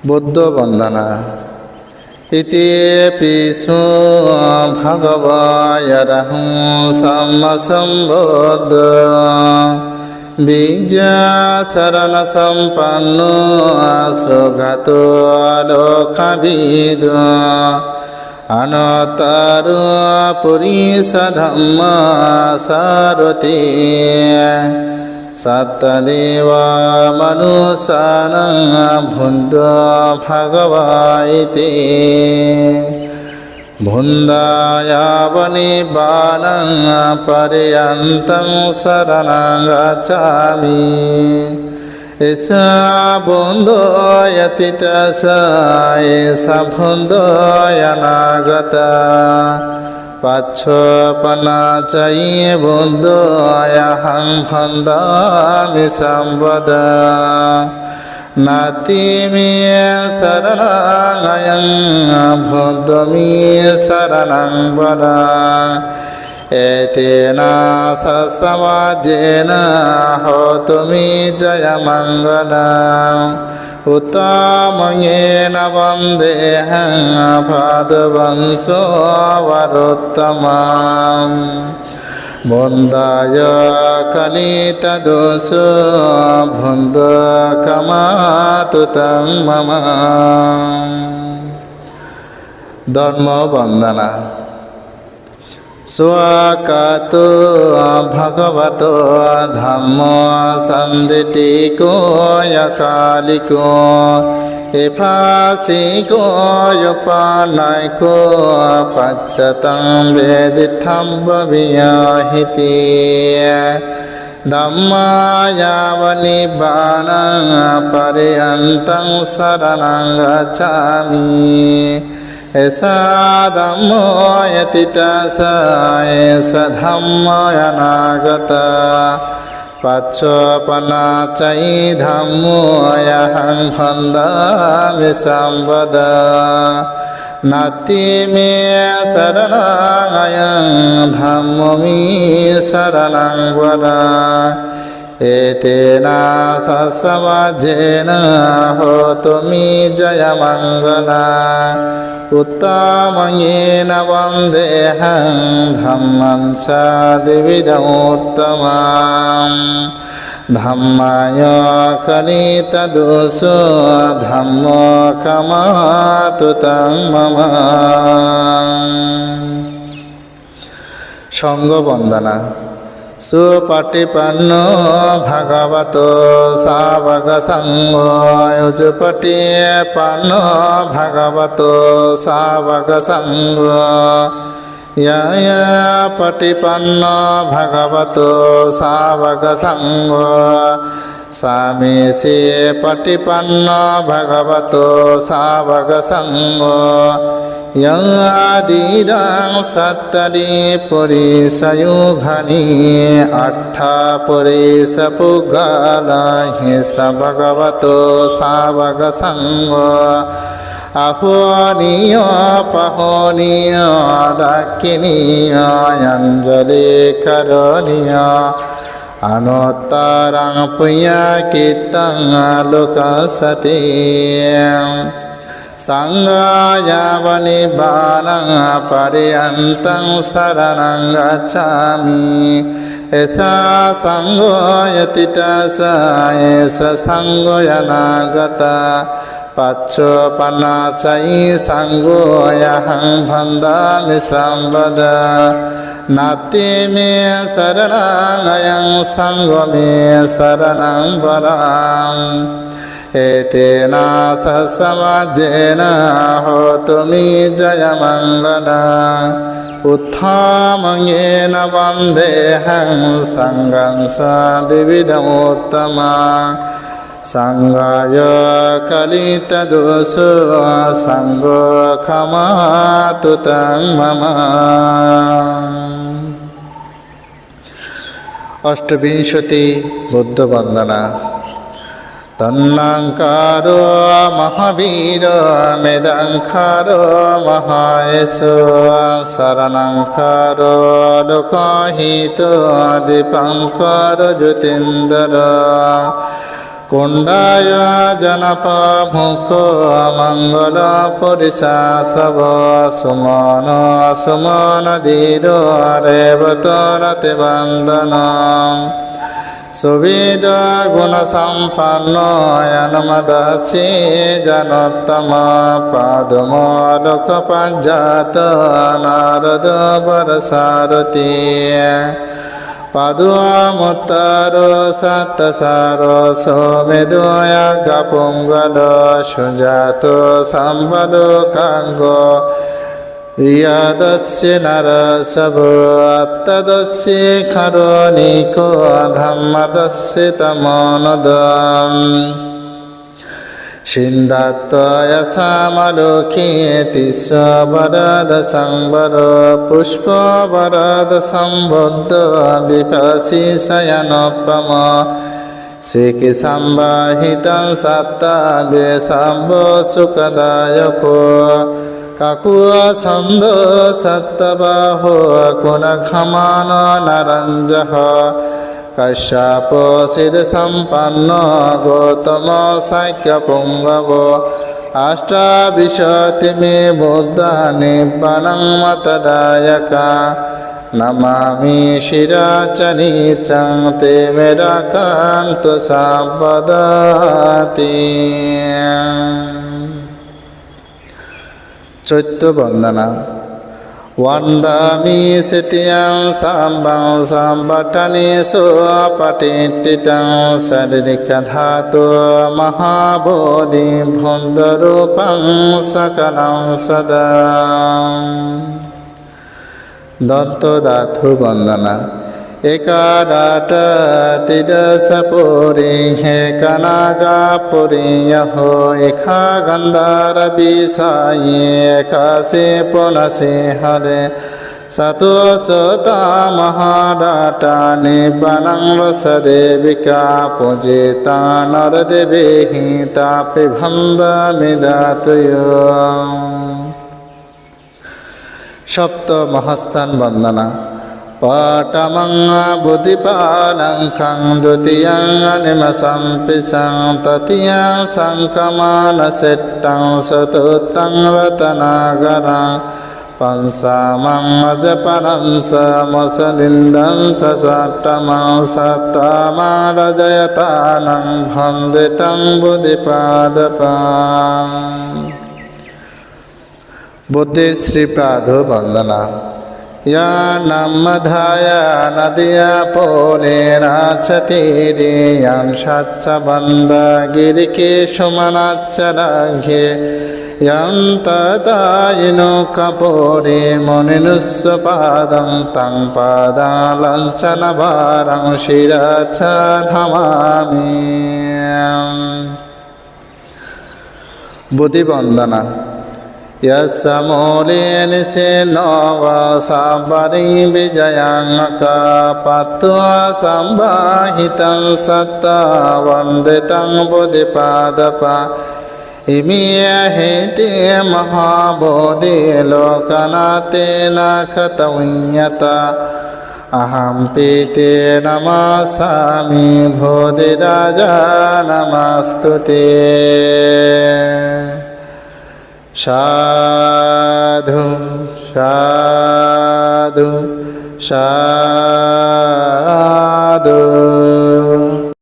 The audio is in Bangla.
বুদ্ধ বন্দনা। ইতি পিছু ভগবায়রহং সম্মসম্বুদ্ধ বিদ্যা শরণ সম্পন্ন সুগত লোকবিদ অনতর পুরীশ ধম্ম সারথি সত্যদেব মনুষ্যানাং ভুঞ্জ ভগবাইতে ভুঞ্জায়াবনিবানাং পর্যন্তং শরণং গচ্ছামি এষা বন্ধয়তিতস এষা ভুঞ্জয়নাগতা পাচ্ছপনাচৈ বন্ধয়াহং ভন্দামি সম্পদা নাতি মে শরণাঙ্গয়ং ভদ্রমি শরণং বরা এতেনা সমাজেন হোতুমি জয়মঙ্গলম উত্তমঙেন বন্দেহং ভাদবংশোবরোত্তমম বন্দায় কলিতদোষ ভুন্দ ক্ষমাতু তং মম। ধর্ম বন্দনা। স্বাকাতো ভগবতো ধম্ম সন্দিটিকো অকালিকো এফাসিকো উপানাইকো পচ্ছতং বেদিথম বিয়াহিতি ধম্মায়াবনিবানাং পর্যন্তং শরণং গচ্ছামি এষা ধম্ময়তিতস এষা ধম্ময়নাগতা পাচ্ছপনাচৈ ধম্ময়হং ভন্দামি সম্পদা নাতি মে শরণাঙ্গয়ং ধম্মমি শরণং বরা এতেনা সমাজেন হোতুমি জয়মঙ্গলা উত্তমঙেন বন্দেহং ধম্মং সাদ্বিদমুত্তমম ধম্মায় কলিতদোষ ধম্ম ক্ষমাতু তং মম। সঙ্গ বন্দনা। সুপটিপন্ন ভগবত শাবক সঙ্গ যুপটিপন্ন ভগবত শাবক সঙ্গ পটিপন্ন ভগবত শাবক সঙ্গ স্বামীষে পটিপন্ন ভগবত শাবক সঙ্গ ইয়াদিদং সত্তরি পুরীশয়ুঘনি আঠা পুরীশ পুগলা হিস ভগবত শাবক সঙ্গ আহ্বনীয় পহনীয় দাক্ষিণীয় অঞ্জলি করণীয় অনুত্তরং পুণ্যকীর্তং লোকসতে সংগায়াবনিবানাং পর্যন্তং শরণং গচ্ছামি এষা সংগয়তিতস এষা সংগয়নাগতা পাচ্ছপনাচৈ সংগোয়হং ভন্দামি সম্পদা নাতি মে শরণাঙ্গয়ং সঙ্গ মে শরণং বরাম এতেনা সমাজেন হোতুমি জয়মঙ্গলা উত্তমঙেন বন্দেহং সঙ্গং সাদ্বিদমুত্তমম সংগায় কলিতদোষ সঙ্গ ক্ষমাতু তং মম। অষ্টবিংশতি বুদ্ধ বন্দনা। তন্নাঙ্কারো মহাবীর মেদাঙ্কারো মহায়েশ শরণাঙ্কারো লোকহিত দীপঙ্কর জ্যোতিন্দর কুণ্ডায় জনপমুখ মঙ্গল পরিশাসব সুমন সুমন ধীর রেবত রতি বন্দন সুবিদ গুণ সম্পন্ন অনুমদসি জনোত্তম পাদম লোক পঞ্জাত নারদ বরসারতি পাদুয়ামুত্তর সত্তসার সৌমেদয়াগ পুঙ্গল সুজাত সম্বল কাঙ্গ ইয়াদস্য নরসব আত্তদস্য খরণিকো ধম্মদস্য তমোনদম সিন্ধাত্তয় সামলোকেতি সবরদ সংবর পুষ্প বরদ সম্বুদ্ধ বিপসি শয়নোপম শিখি সম্বাহিতং সত্তা বেশম্ব সুখদায়ক কাকুয়া ছন্দ সত্যবাহ কুণ ঘমান নরঞ্জহ কশ্যপ শির সম্পন্ন গৌতম সাক্য পুঙ্গব অষ্টাবিশতি মে বুদ্ধা নিব্বাণং মতদায়কা নমামি শিরাচনীচং তে মেরা কান্ত সম্পদাতি। চৈত্য বন্দনা। वन्दामि सितियं साम्बं सम्पटनेषु अपटिष्ठितं शारीरिकधातु महाबोधि भुन्दरूपं सकलं सदा। दन्तधातु वन्दना। एकादाटतिदशपुरी हे कनकापुरी यहो एका गन्धारविषये एकासे पुनसे हरे सतोषता महाडाटा निबनं रसदेविका पूजिता नरदेवी तापि भन्दमिदातुयो। सप्त महस्तान वन्दना। पाटमं बुद्धिपालं खं द्वितीयं निमसंपिशं तृतीयं शङ्खमानसिट्टं चतुर्थं रत्नाकरं पंचमं अजपरं समसलिन्दं षष्ठमं सप्तमं रजयतानं वन्दितं बुद्धिपादपम्। बुद्धिश्रीपादो वन्दना। या नमधाय नदिया पोलेनाचतीरे यं शच्चबन्धगिरिकेशुमनाच्चराघ्ये यं तदायिनो कपोरे मुनिनुस्वपादं तं पादालञ्चनभारं शिरश्च नमामि। बुद्धिवन्दना। यस्मूले निसेनो वासावरि विजयाङ्कपत्वा सम्बाहितं सत्ता वन्दितं बुद्धिपादपा इमे हेते महाबोधि लोकनाथेन कतव्यता अहं पीते नमासामि बोधिराजा नमस्तुते। साधु साधु साधु।